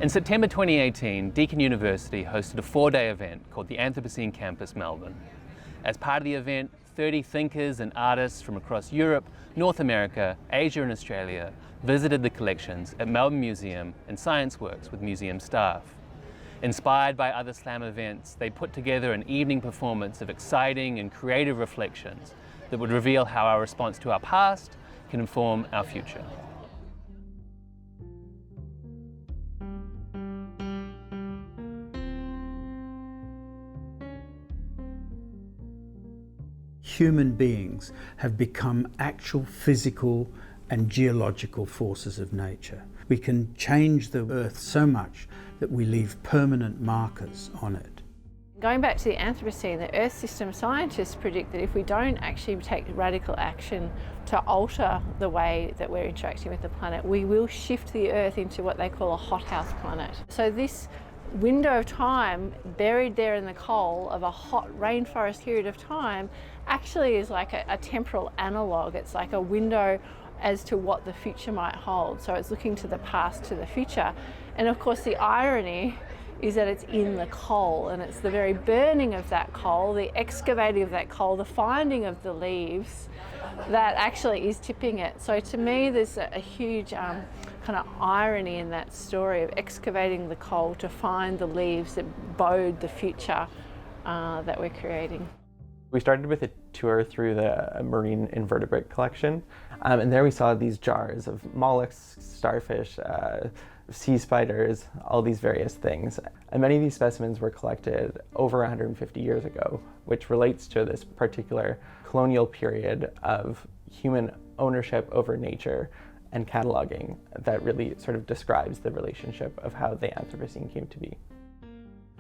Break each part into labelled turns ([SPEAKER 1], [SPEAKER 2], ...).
[SPEAKER 1] In September 2018, Deakin University hosted a 4-day event called the Anthropocene Campus Melbourne. As part of the event, 30 thinkers and artists from across Europe, North America, Asia and Australia visited the collections at Melbourne Museum and Scienceworks with museum staff. Inspired by other SLAM events, they put together an evening performance of exciting and creative reflections that would reveal how our response to our past can inform our future.
[SPEAKER 2] Human beings have become actual physical and geological forces of nature. We can change the Earth so much that we leave permanent markers on it.
[SPEAKER 3] Going back to the Anthropocene, the Earth system scientists predict that if we don't actually take radical action to alter the way that we're interacting with the planet, we will shift the Earth into what they call a hothouse planet. So this window of time buried there in the coal of a hot rainforest period of time actually is like a temporal analogue. It's like a window as to what the future might hold. So it's looking to the past, to the future. And of course the irony is that it's in the coal, and it's the very burning of that coal, the excavating of that coal, the finding of the leaves that actually is tipping it. So to me there's a huge kind of irony in that story of excavating the coal to find the leaves that bode the future that we're creating.
[SPEAKER 4] We started with a tour through the marine invertebrate collection, and there we saw these jars of mollusks, starfish, sea spiders, all these various things. And many of these specimens were collected over 150 years ago, which relates to this particular colonial period of human ownership over nature and cataloging that really sort of describes the relationship of how the Anthropocene came to be.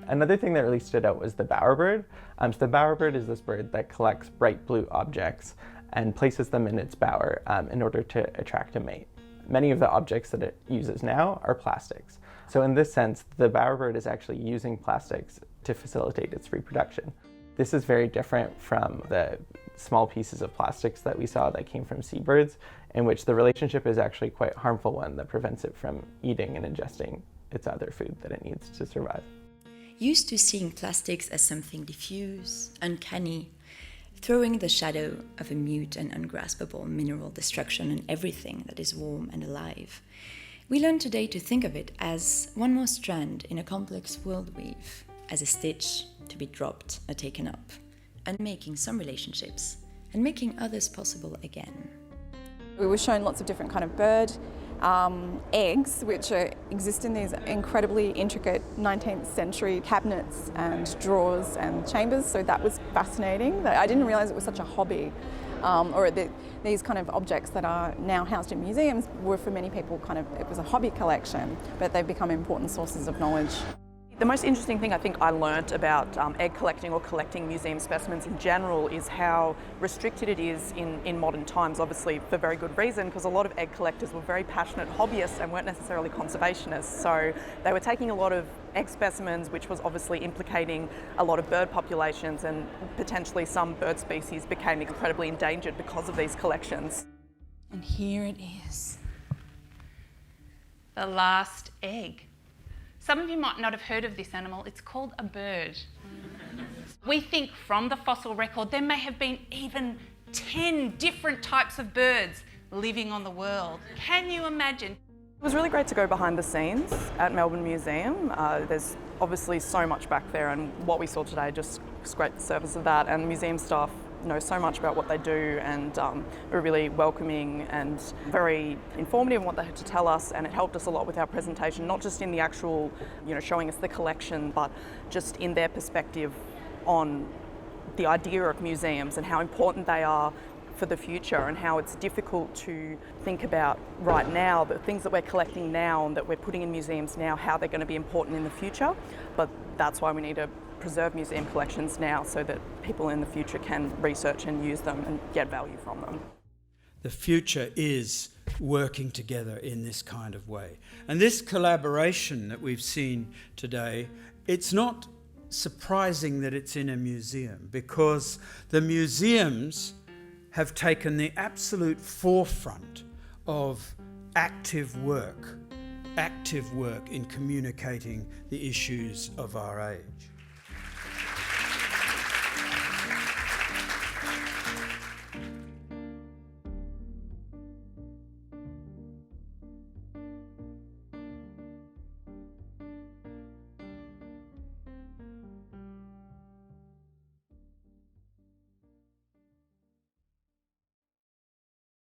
[SPEAKER 4] Another thing that really stood out was the bowerbird. So the bowerbird is this bird that collects bright blue objects and places them in its bower in order to attract a mate. Many of the objects that it uses now are plastics. So in this sense, the bowerbird is actually using plastics to facilitate its reproduction. This is very different from the small pieces of plastics that we saw that came from seabirds, in which the relationship is actually quite a harmful one that prevents it from eating and ingesting its other food that it needs to survive.
[SPEAKER 5] Used to seeing plastics as something diffuse, uncanny, throwing the shadow of a mute and ungraspable mineral destruction on everything that is warm and alive, we learn today to think of it as one more strand in a complex world weave, as a stitch to be dropped or taken up, and making some relationships and making others possible again.
[SPEAKER 6] We were shown lots of different kind of bird eggs, which exist in these incredibly intricate 19th century cabinets and drawers and chambers, so that was fascinating. I didn't realise it was such a hobby, or that these kind of objects that are now housed in museums were for many people it was a hobby collection, but they've become important sources of knowledge.
[SPEAKER 7] The most interesting thing I think I learnt about egg collecting or collecting museum specimens in general is how restricted it is in modern times, obviously for very good reason, because a lot of egg collectors were very passionate hobbyists and weren't necessarily conservationists. So they were taking a lot of egg specimens, which was obviously implicating a lot of bird populations, and potentially some bird species became incredibly endangered because of these collections.
[SPEAKER 8] And here it is, the last egg. Some of you might not have heard of this animal. It's called a bird. We think from the fossil record there may have been even 10 different types of birds living on the world. Can you imagine?
[SPEAKER 7] It was really great to go behind the scenes at Melbourne Museum. There's obviously so much back there, and what we saw today just scraped the surface of that, and museum staff know so much about what they do, and were really welcoming and very informative in what they had to tell us, and it helped us a lot with our presentation, not just in the actual, showing us the collection, but just in their perspective on the idea of museums and how important they are for the future, and how it's difficult to think about right now, the things that we're collecting now and that we're putting in museums now, how they're going to be important in the future. But that's why we need to preserve museum collections now, so that people in the future can research and use them and get value from them.
[SPEAKER 2] The future is working together in this kind of way. And this collaboration that we've seen today, it's not surprising that it's in a museum, because the museums have taken the absolute forefront of active work active work in communicating the issues of our age.